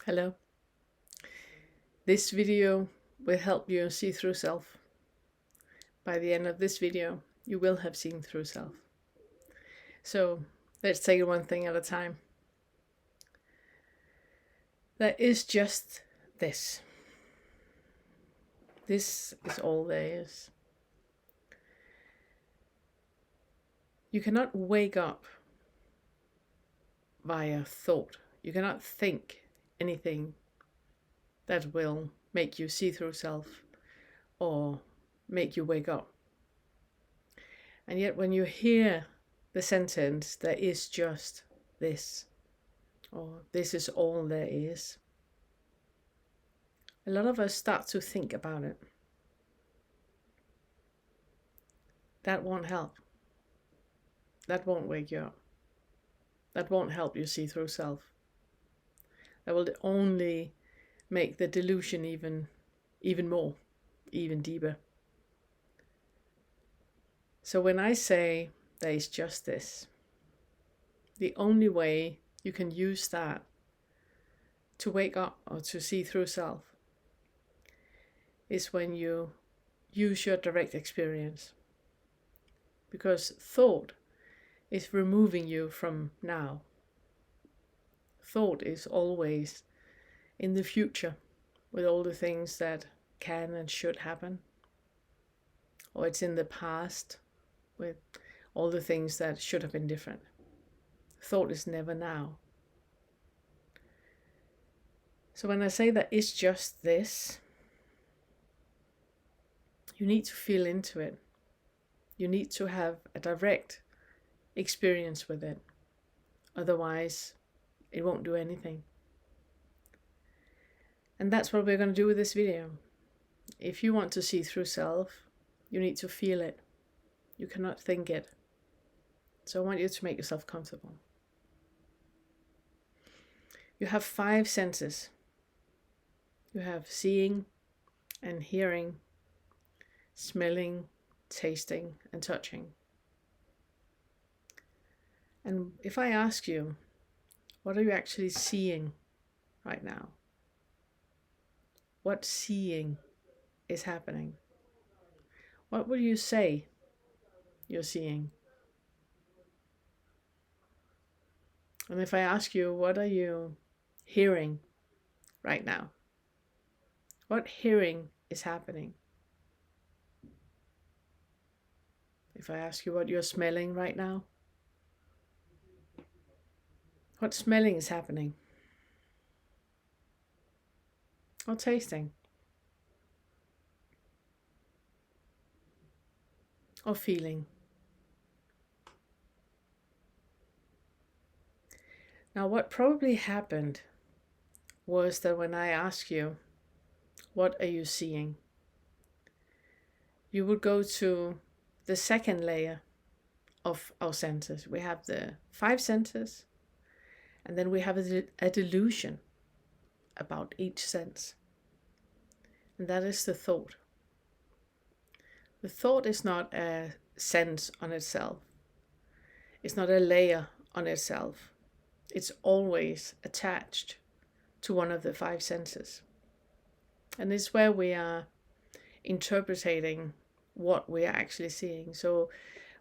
Hello. This video will help you see through self. By the end of this video, you will have seen through self. So let's take it one thing at a time. There is just this. This is all there is. You cannot wake up via thought. You cannot think anything that will make you see through self or make you wake up. And yet when you hear the sentence, there is just this, or this is all there is, a lot of us start to think about it. That won't help. That won't wake you up. That won't help you see through self. That will only make the delusion even more, even deeper. So when I say there is just this, the only way you can use that to wake up or to see through self is when you use your direct experience. Because thought is removing you from now. Thought is always in the future with all the things that can and should happen. Or it's in the past with all the things that should have been different. Thought is never now. So when I say that it's just this, you need to feel into it. You need to have a direct experience with it. Otherwise, it won't do anything. And that's what we're going to do with this video. If you want to see through self, you need to feel it. You cannot think it. So I want you to make yourself comfortable. You have 5 senses. You have seeing and hearing, smelling, tasting, and touching. And if I ask you, what are you actually seeing right now? What seeing is happening? What would you say you're seeing? And if I ask you, what are you hearing right now? What hearing is happening? If I ask you what you're smelling right now, what smelling is happening? Or tasting? Or feeling? Now, what probably happened was that when I asked you, what are you seeing? You would go to the second layer of our senses. We have the 5 senses, and then we have a delusion about each sense. And that is the thought. The thought is not a sense on itself. It's not a layer on itself. It's always attached to one of the 5 senses. And it's where we are interpreting what we are actually seeing. So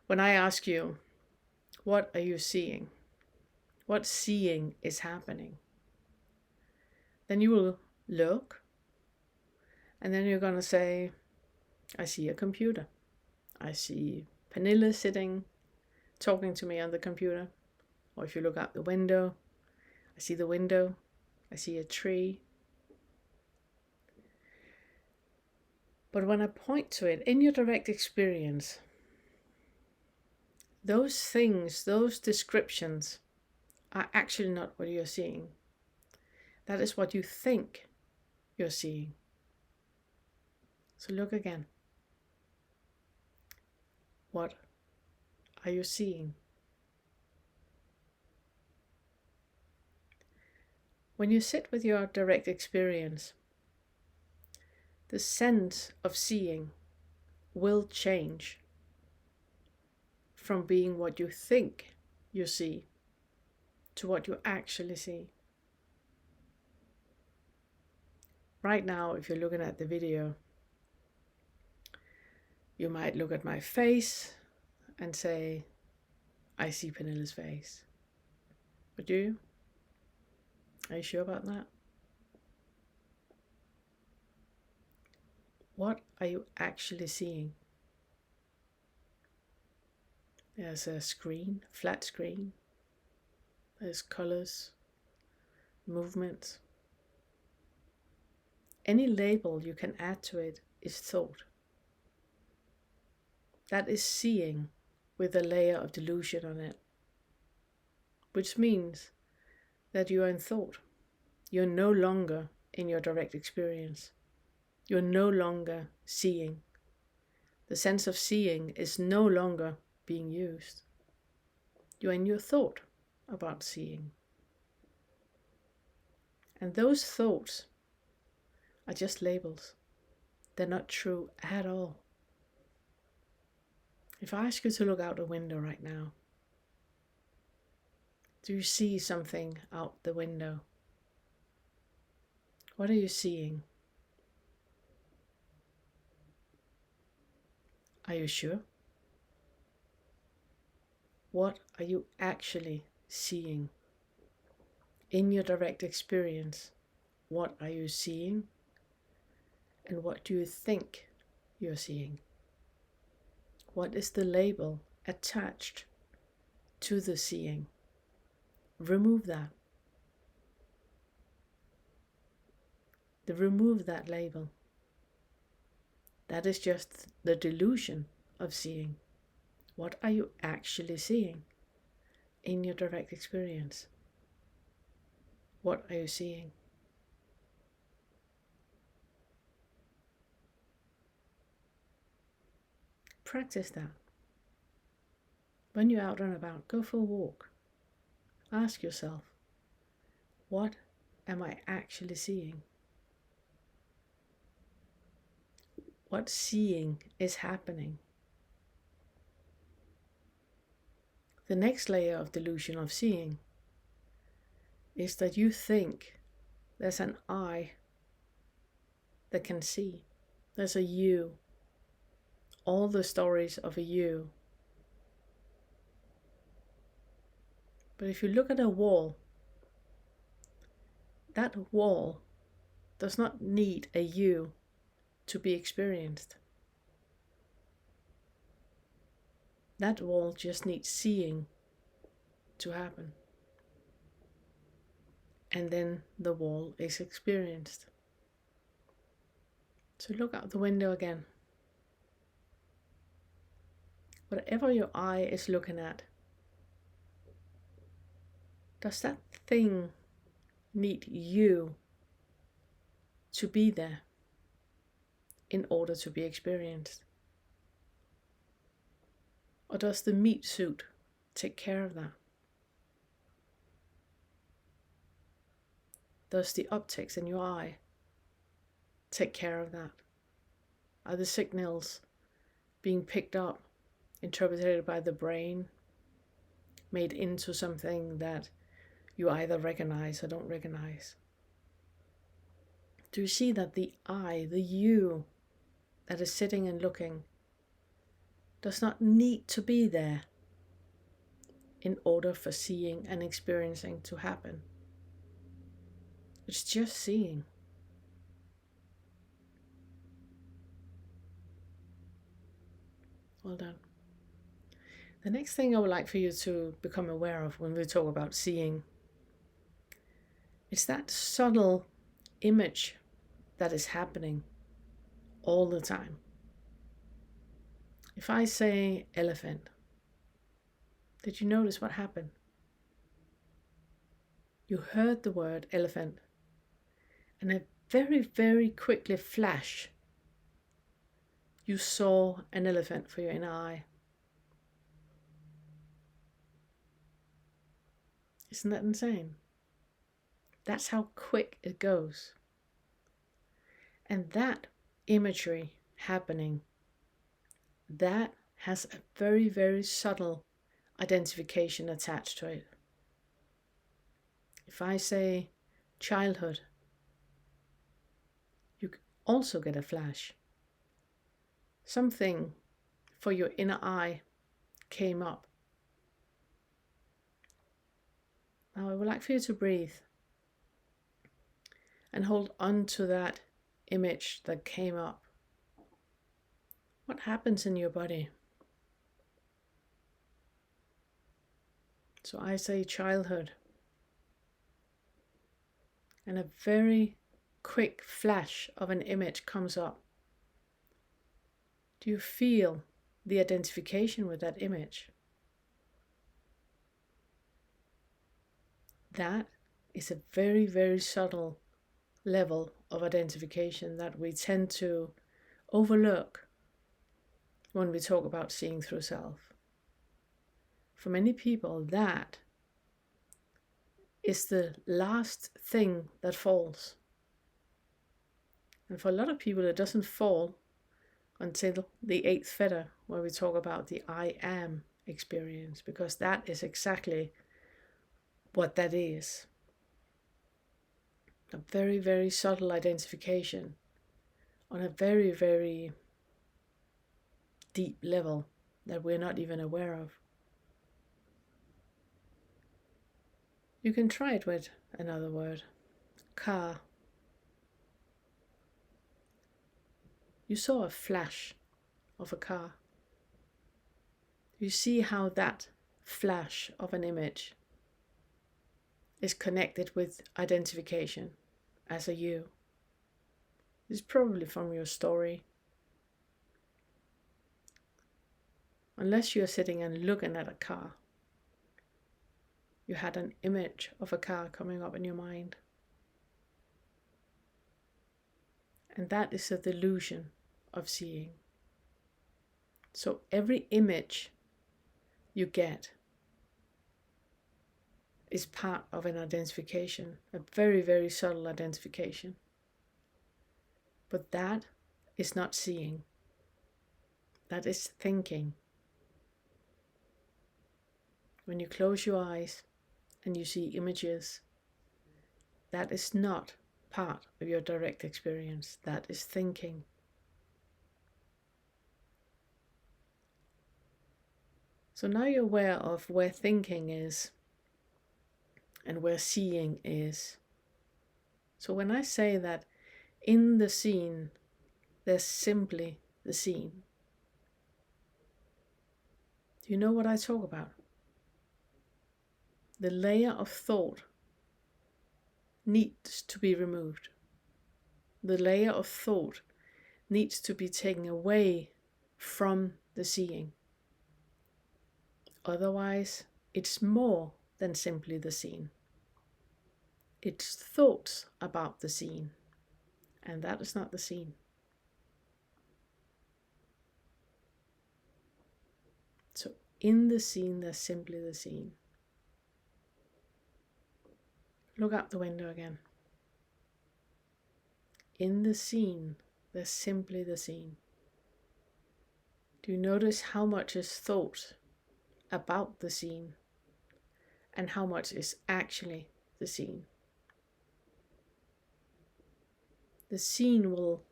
when I ask you, what are you seeing? What seeing is happening? Then you will look, and then you're going to say, I see a computer. I see Pernille sitting, talking to me on the computer. Or if you look out the window, I see the window. I see a tree. But when I point to it in your direct experience, those things, those descriptions are actually not what you're seeing. That is what you think you're seeing. So look again. What are you seeing? When you sit with your direct experience, the sense of seeing will change from being what you think you see to what you actually see. right now, if you're looking at the video, you might look at my face and say, I see Pernilla's face. But do you? Are you sure about that? What are you actually seeing? There's a screen, flat screen. There's colors, movements. Any label you can add to it is thought. That is seeing with a layer of delusion on it, which means that you are in thought. You're no longer in your direct experience. You're no longer seeing. The sense of seeing is no longer being used. You're in your thought about seeing. And those thoughts are just labels. They're not true at all. If I ask you to look out the window right now, do you see something out the window? What are you seeing? Are you sure? What are you actually seeing? In your direct experience, what are you seeing? And what do you think you're seeing? What is the label attached to the seeing? Remove that. Remove that label. That is just the delusion of seeing. What are you actually seeing in your direct experience? What are you seeing? Practice that. When you're out and about, go for a walk. Ask yourself, what am I actually seeing? What seeing is happening? The next layer of delusion of seeing is that you think there's an I that can see. There's a you. All the stories of a you. But if you look at a wall, that wall does not need a you to be experienced. That wall just needs seeing to happen. And then the wall is experienced. So look out the window again. Whatever your eye is looking at, does that thing need you to be there in order to be experienced? Or does the meat suit take care of that? Does the optics in your eye take care of that? Are the signals being picked up, interpreted by the brain, made into something that you either recognize or don't recognize? Do you see that the I, the you that is sitting and looking, does not need to be there in order for seeing and experiencing to happen? It's just seeing. Well done. The next thing I would like for you to become aware of when we talk about seeing is that subtle image that is happening all the time. If I say elephant, did you notice what happened? You heard the word elephant, and a very, very quickly flash, you saw an elephant for your inner eye. Isn't that insane? That's how quick it goes. And that imagery happening, that has a very, very subtle identification attached to it. If I say childhood, also get a flash. Something for your inner eye came up. Now I would like for you to breathe and hold on to that image that came up. What happens in your body? So I say childhood. And a very quick flash of an image comes up. Do you feel the identification with that image? That is a very, very subtle level of identification that we tend to overlook when we talk about seeing through self. For many people, that is the last thing that falls. And for a lot of people, it doesn't fall until the 8th fetter, where we talk about the I am experience, because that is exactly what that is. A very, very subtle identification on a very, very deep level that we're not even aware of. You can try it with another word. Car. You saw a flash of a car. You see how that flash of an image is connected with identification as a you. It's probably from your story. Unless you're sitting and looking at a car, you had an image of a car coming up in your mind. And that is a delusion of seeing. So every image you get is part of an identification, a very, very subtle identification. But that is not seeing. That is thinking. When you close your eyes and you see images, that is not part of your direct experience. That is thinking. So now you're aware of where thinking is and where seeing is. So when I say that in the scene, there's simply the scene, do you know what I talk about? The layer of thought needs to be removed. The layer of thought needs to be taken away from the seeing. Otherwise, it's more than simply the scene. It's thoughts about the scene, and that is not the scene. So in the scene, there's simply the scene. Look out the window again. In the scene, there's simply the scene. Do you notice how much is thought about the scene and how much is actually the scene? The scene will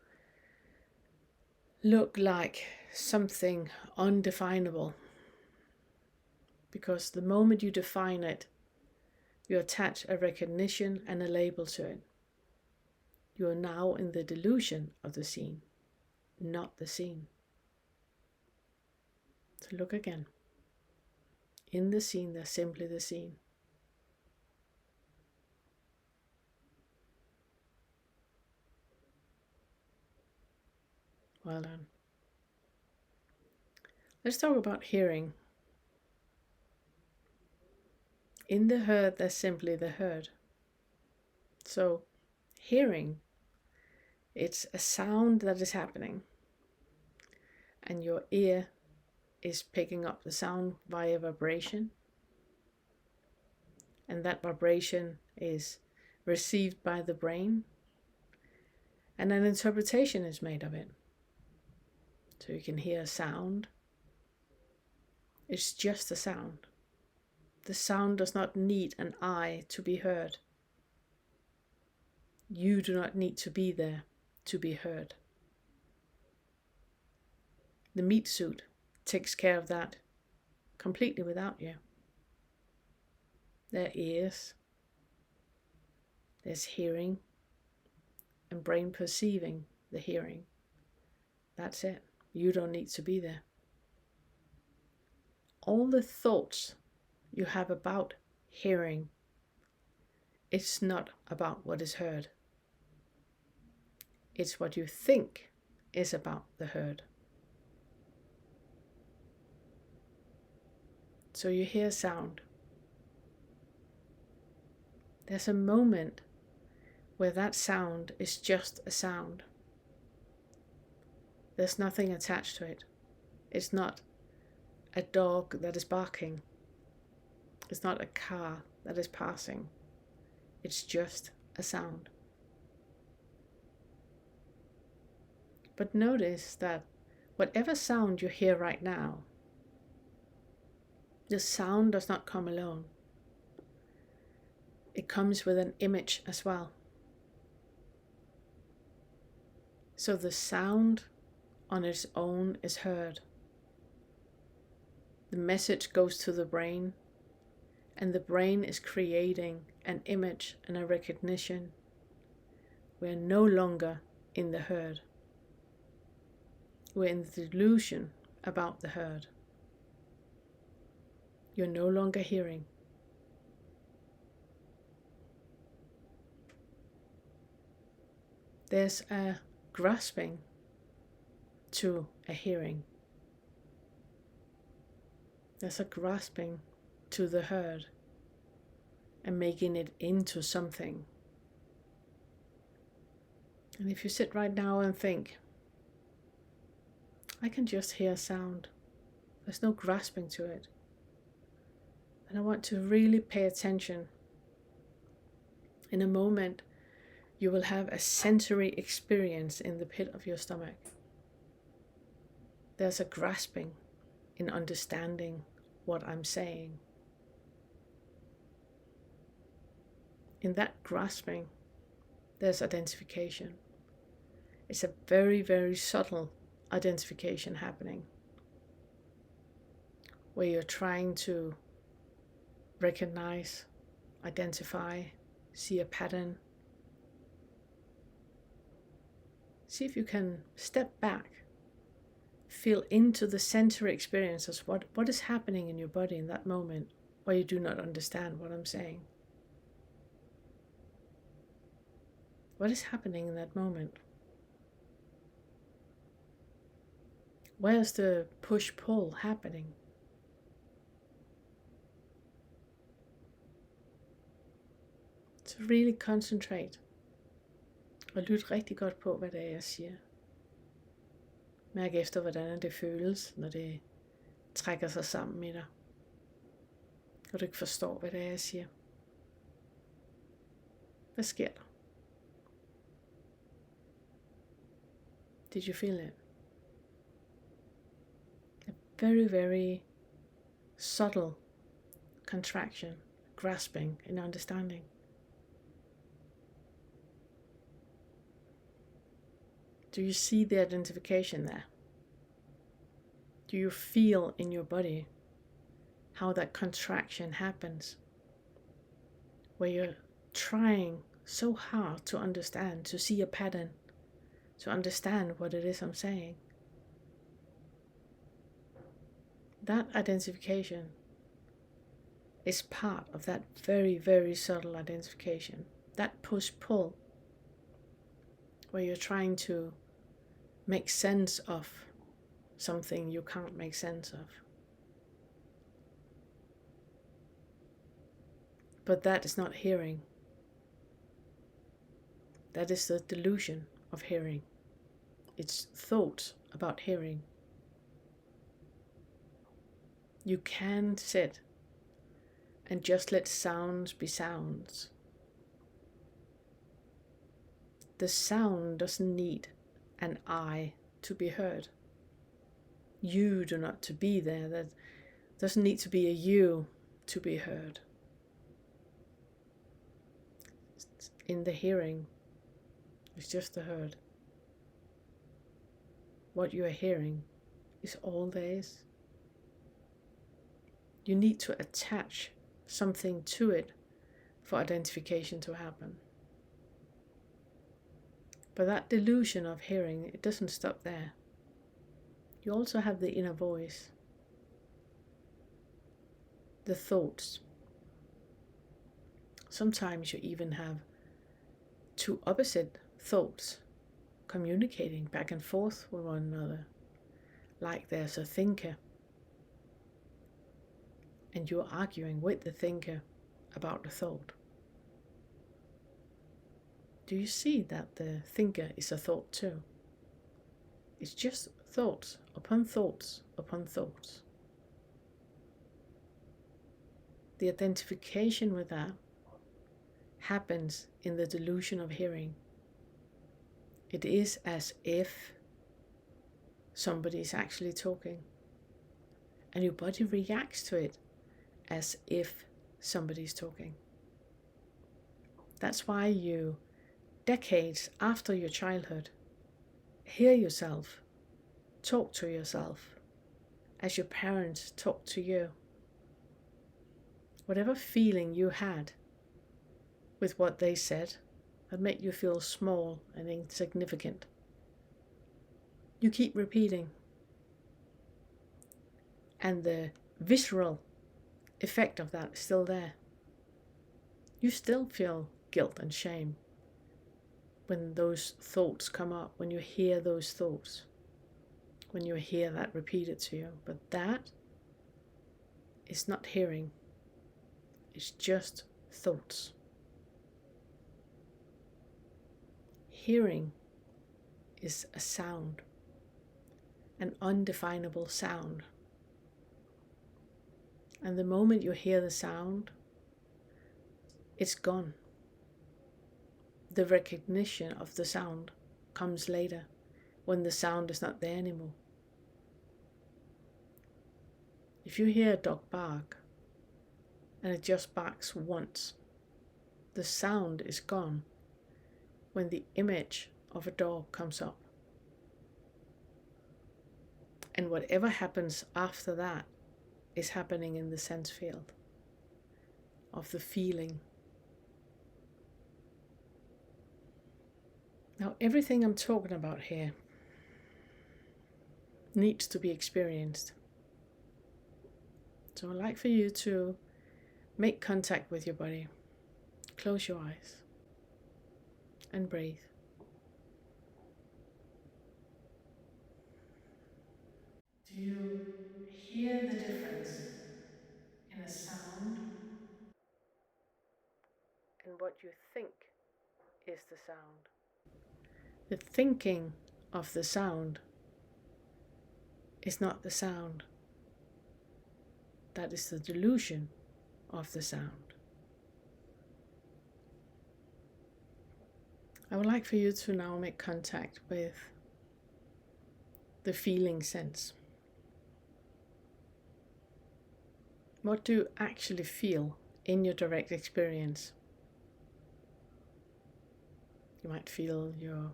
look like something undefinable, because the moment you define it, you attach a recognition and a label to it. You are now in the delusion of the scene, not the scene. So look again. In the scene, there's simply the scene. Well done. Let's talk about hearing. In the heard, there's simply the heard. So hearing, it's a sound that is happening, and your ear is picking up the sound via vibration, and that vibration is received by the brain, and an interpretation is made of it. So you can hear a sound. It's just a sound. The sound does not need an eye to be heard. You do not need to be there to be heard. The meat suit takes care of that completely without you. There are ears, there's hearing, and brain perceiving the hearing. That's it. You don't need to be there. All the thoughts you have about hearing, it's not about what is heard. It's what you think is about the heard. So you hear sound. There's a moment where that sound is just a sound. There's nothing attached to it. It's not a dog that is barking. It's not a car that is passing. It's just a sound. But notice that whatever sound you hear right now, the sound does not come alone. It comes with an image as well. So the sound on its own is heard. The message goes to the brain, and the brain is creating an image and a recognition. We're no longer in the herd. We're in the delusion about the herd. You're no longer hearing. There's a grasping to a hearing. There's a grasping to the herd and making it into something. And if you sit right now and think, I can just hear sound. There's no grasping to it. And I want to really pay attention. In a moment, you will have a sensory experience in the pit of your stomach. There's a grasping in understanding what I'm saying. In that grasping, there's identification. It's a very, very subtle identification happening, where you're trying to recognize, identify, see a pattern. See if you can step back, feel into the sensory experiences, what is happening in your body in that moment where you do not understand what I'm saying. What is happening in that moment? Where's the push-pull happening? Så really concentrate. Og lyt rigtig godt på, hvad det er, jeg siger. Mærk efter, hvordan det føles, når det trækker sig sammen i dig. Og du ikke forstår, hvad det er, jeg siger. Hvad sker der? Did you feel it? A very, very subtle contraction, grasping and understanding. Do you see the identification there? Do you feel in your body how that contraction happens? Where you're trying so hard to understand, to see a pattern, to understand what it is I'm saying. That identification is part of that very, very subtle identification. That push-pull, where you're trying to make sense of something you can't make sense of. But that is not hearing. That is the delusion of hearing. It's thoughts about hearing. You can sit and just let sounds be sounds. The sound doesn't need an I to be heard. You do not to be there. That doesn't need to be a you to be heard. In the hearing, it's just the heard. what you are hearing is all there is. You need to attach something to it for identification to happen. But that delusion of hearing, it doesn't stop there. You also have the inner voice, the thoughts. Sometimes you even have two opposite thoughts communicating back and forth with one another, like there's a thinker and you're arguing with the thinker about the thought. Do you see that the thinker is a thought too? It's just thoughts upon thoughts upon thoughts. The identification with that happens in the delusion of hearing. It is as if somebody is actually talking, and your body reacts to it as if somebody is talking. That's why you, decades after your childhood, hear yourself talk to yourself as your parents talk to you. Whatever feeling you had with what they said that made you feel small and insignificant, you keep repeating. And the visceral effect of that is still there. You still feel guilt and shame when those thoughts come up, when you hear those thoughts, when you hear that repeated to you. But that is not hearing. It's just thoughts. Hearing is a sound, an undefinable sound. And the moment you hear the sound, it's gone. The recognition of the sound comes later, when the sound is not there anymore. If you hear a dog bark, and it just barks once, the sound is gone when the image of a dog comes up. And whatever happens after that is happening in the sense field of the feeling. Now, everything I'm talking about here needs to be experienced. So I'd like for you to make contact with your body. Close your eyes and breathe. Do you hear the difference in a sound and what you think is the sound? The thinking of the sound is not the sound. That is the delusion of the sound. I would like for you to now make contact with the feeling sense. What do you actually feel in your direct experience? You might feel your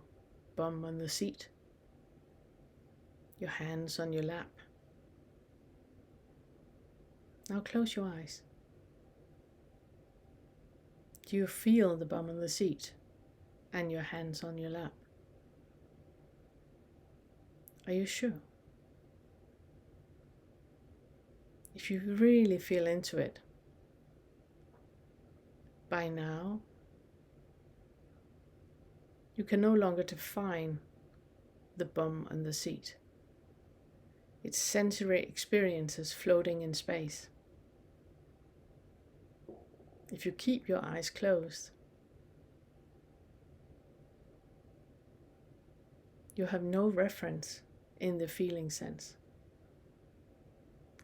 bum on the seat, your hands on your lap. Now close your eyes. Do you feel the bum on the seat and your hands on your lap? Are you sure? If you really feel into it, by now, you can no longer define the bum on the seat. It's sensory experiences floating in space. If you keep your eyes closed, you have no reference in the feeling sense.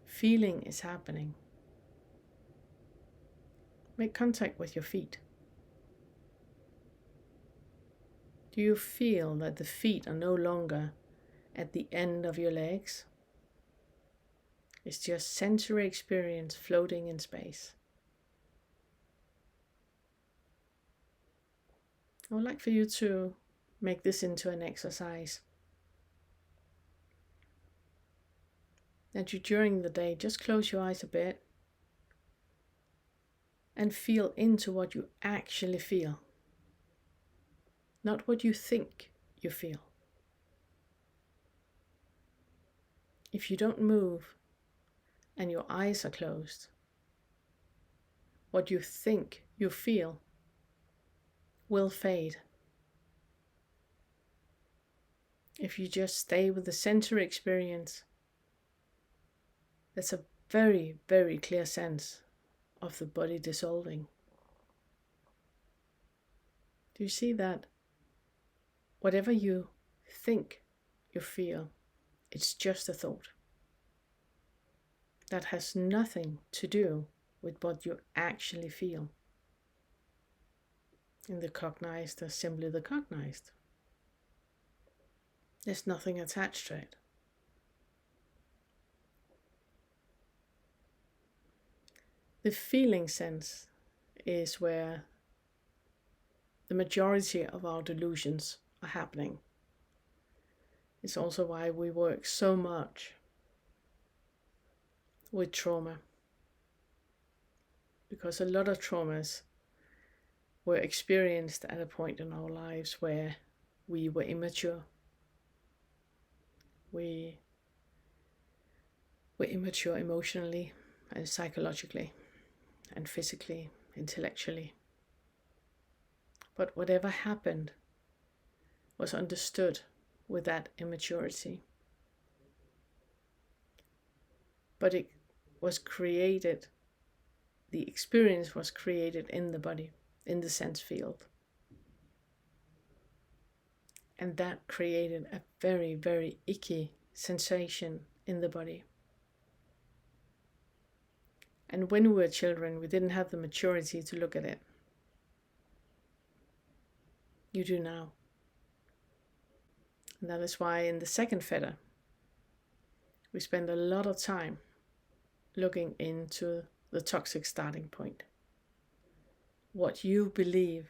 Feeling is happening. Make contact with your feet. Do you feel that the feet are no longer at the end of your legs? It's just sensory experience floating in space. I would like for you to make this into an exercise. that you during the day just close your eyes a bit and feel into what you actually feel, not what you think you feel. If you don't move and your eyes are closed, what you think you feel will fade. If you just stay with the sensory experience, there's a very, very clear sense of the body dissolving. Do you see that? Whatever you think you feel, it's just a thought. That has nothing to do with what you actually feel. In the cognized or simply the cognized. There's nothing attached to it. The feeling sense is where the majority of our delusions are happening. It's also why we work so much with trauma. Because a lot of traumas were experienced at a point in our lives where we were immature. We were immature emotionally and psychologically and physically, intellectually. But whatever happened was understood with that immaturity. But it was created, the experience was created in the body, in the sense field. And that created a very, very icky sensation in the body. And when we were children, we didn't have the maturity to look at it. You do now. And that is why in the second fetter, we spend a lot of time looking into the toxic starting point. What you believe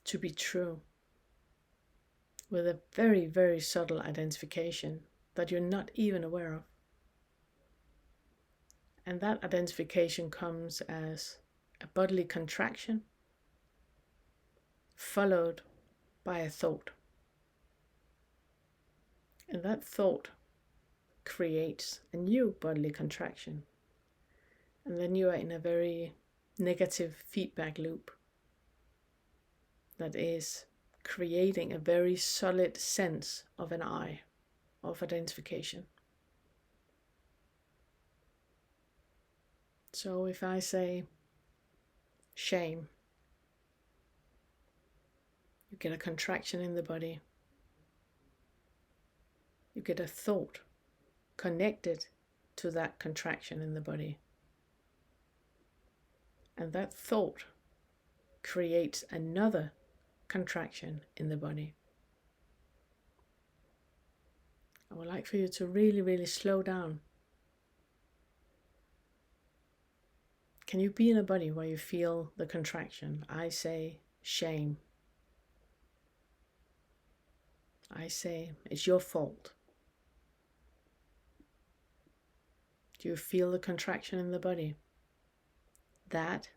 to be true, with a very, very subtle identification that you're not even aware of. And that identification comes as a bodily contraction followed by a thought. And that thought creates a new bodily contraction. And then you are in a very negative feedback loop that is creating a very solid sense of an I, of identification. So if I say shame, you get a contraction in the body. You get a thought connected to that contraction in the body. And that thought creates another contraction in the body. I would like for you to really, really slow down. Can you be in a body where you feel the contraction? I say shame. I say it's your fault. Do you feel the contraction in the body? That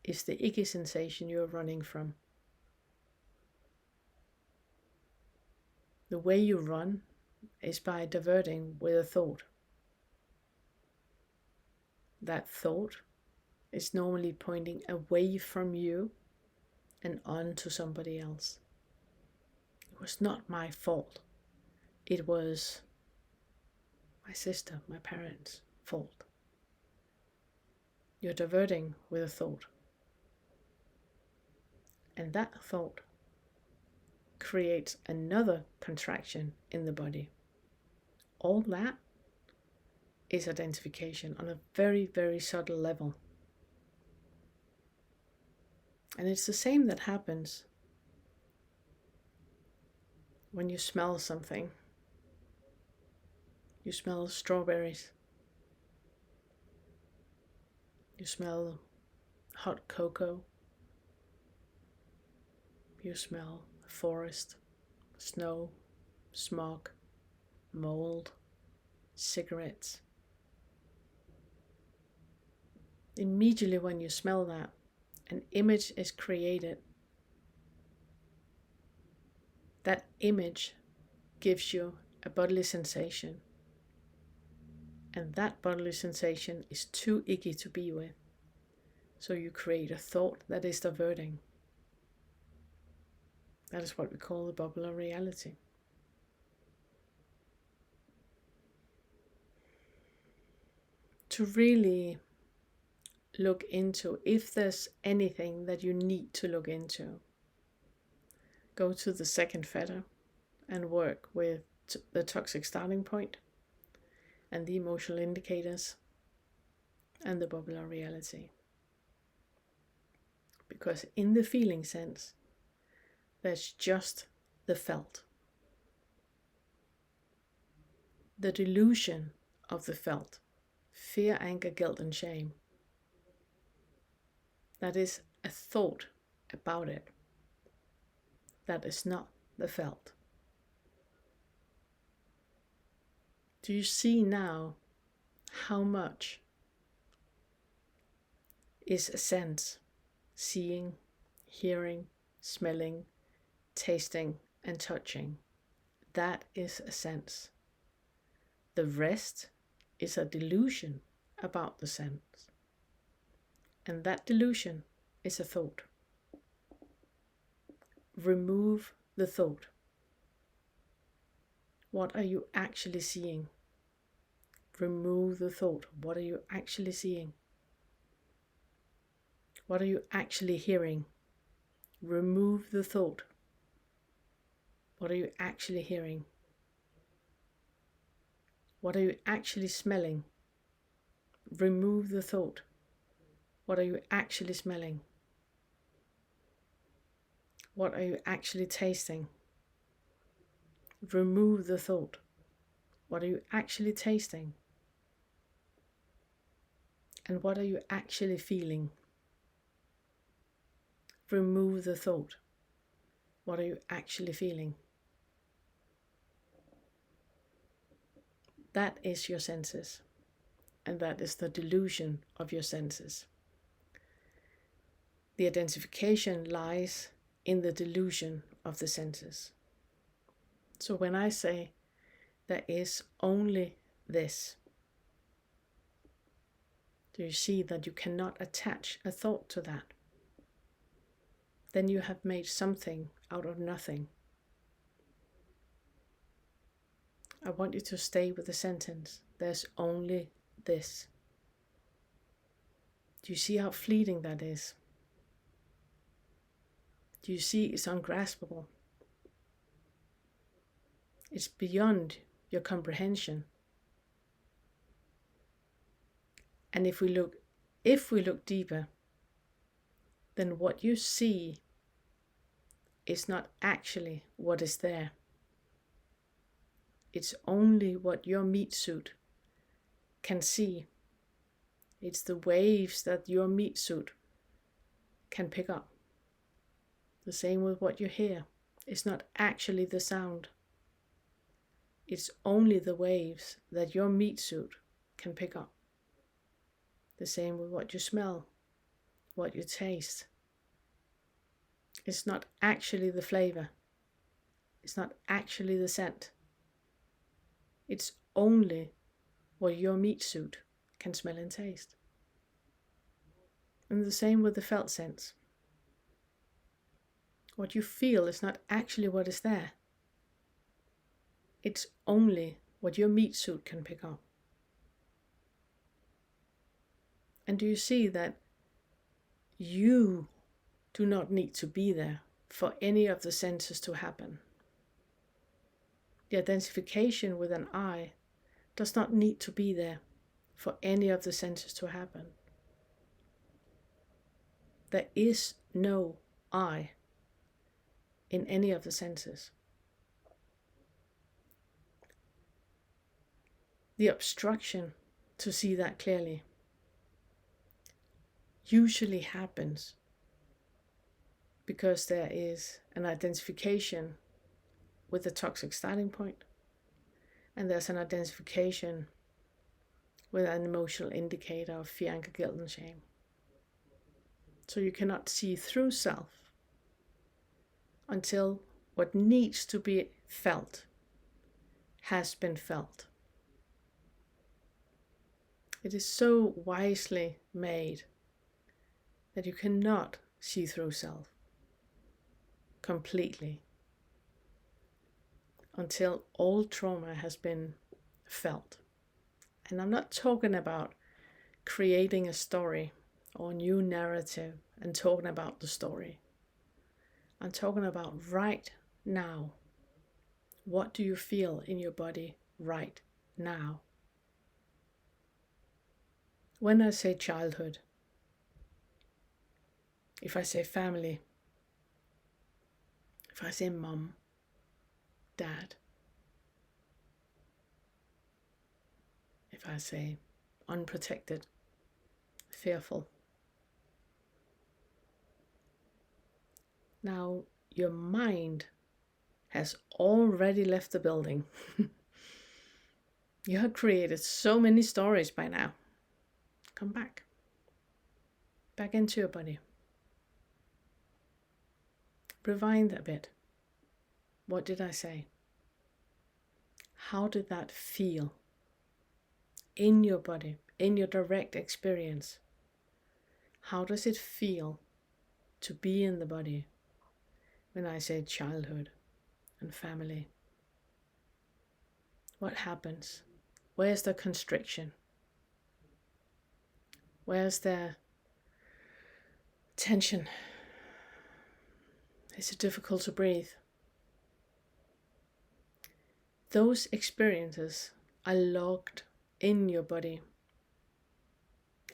is the icky sensation you're running from. The way you run is by diverting with a thought. That thought is normally pointing away from you and on to somebody else. It was not my fault. It was my sister, my parents' fault. You're diverting with a thought. And that thought creates another contraction in the body. All that is identification on a very, very subtle level. And it's the same that happens when you smell something. You smell strawberries. You smell hot cocoa. You smell a forest, snow, smog, mold. cigarettes. Immediately when you smell that, an image is created. That image gives you a bodily sensation. And that bodily sensation is too icky to be with. So you create a thought that is diverting. That is what we call the bubble of reality. To really look into, if there's anything that you need to look into, go to the second fetter and work with the toxic starting point and the emotional indicators and the bubble of reality. Because in the feeling sense, there's just the felt. The delusion of the felt, fear, anger, guilt, and shame. That is a thought about it. That is not the felt. Do you see now how much is a sense? Seeing, hearing, smelling, tasting, and touching. That is a sense. The rest is a delusion about the sense. And that delusion is a thought. Remove the thought. What are you actually seeing? Remove the thought. What are you actually seeing? What are you actually hearing? Remove the thought. What are you actually hearing? What are you actually smelling? Remove the thought. What are you actually smelling? What are you actually tasting? Remove the thought. What are you actually tasting? And what are you actually feeling? Remove the thought. What are you actually feeling? That is your senses. And that is the delusion of your senses. The identification lies in the delusion of the senses. So when I say there is only this, do you see that you cannot attach a thought to that? Then you have made something out of nothing. I want you to stay with the sentence, there's only this. Do you see how fleeting that is? Do you see it's ungraspable? It's beyond your comprehension. And if we look deeper, then what you see is not actually what is there. It's only what your meat suit can see. It's the waves that your meat suit can pick up. The same with what you hear. It's not actually the sound. It's only the waves that your meat suit can pick up. The same with what you smell, what you taste. It's not actually the flavor. It's not actually the scent. It's only what your meat suit can smell and taste. And the same with the felt sense. What you feel is not actually what is there. It's only what your meat suit can pick up. And do you see that you do not need to be there for any of the senses to happen? The identification with an I does not need to be there for any of the senses to happen. There is no I in any of the senses. The obstruction to see that clearly usually happens because there is an identification with the toxic starting point, And there's an identification with an emotional indicator of fear, anger, guilt, and shame. So you cannot see through self until what needs to be felt has been felt. It is so wisely made that you cannot see through self completely until all trauma has been felt. And I'm not talking about creating a story or a new narrative and talking about the story. I'm talking about right now. What do you feel in your body right now? When I say childhood, if I say family, if I say mom, dad, if I say unprotected, fearful. Now your mind has already left the building. You have created so many stories by now. Come back. Back into your body. Rewind a bit. What did I say? How did that feel in your body, in your direct experience? How does it feel to be in the body when I say childhood and family? What happens? Where's the constriction? Where's the tension? Is it difficult to breathe? Those experiences are logged in your body.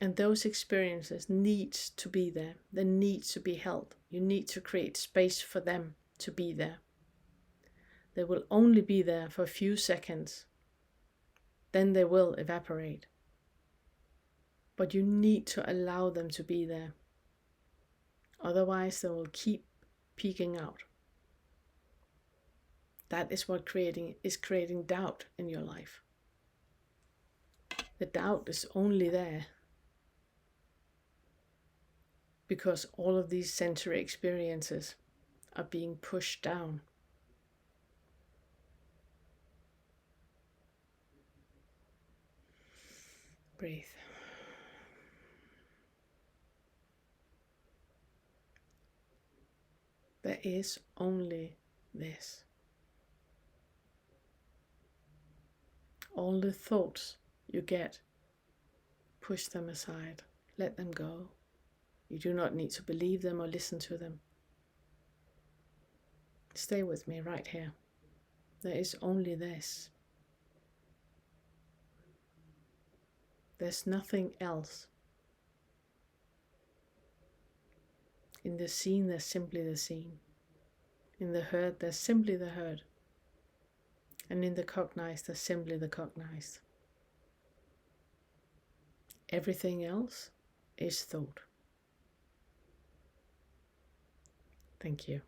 And those experiences need to be there. They need to be held. You need to create space for them to be there. They will only be there for a few seconds. Then they will evaporate. But you need to allow them to be there. Otherwise, they will keep peeking out. That is what is creating doubt in your life. The doubt is only there because all of these sensory experiences are being pushed down. Breathe. There is only this. All the thoughts you get, push them aside. Let them go. You do not need to believe them or listen to them. Stay with me right here. There is only this. There's nothing else. In the seen, there's simply the seen. In the heard, there's simply the heard. And in the cognized, there's simply the cognized. Everything else is thought. Thank you.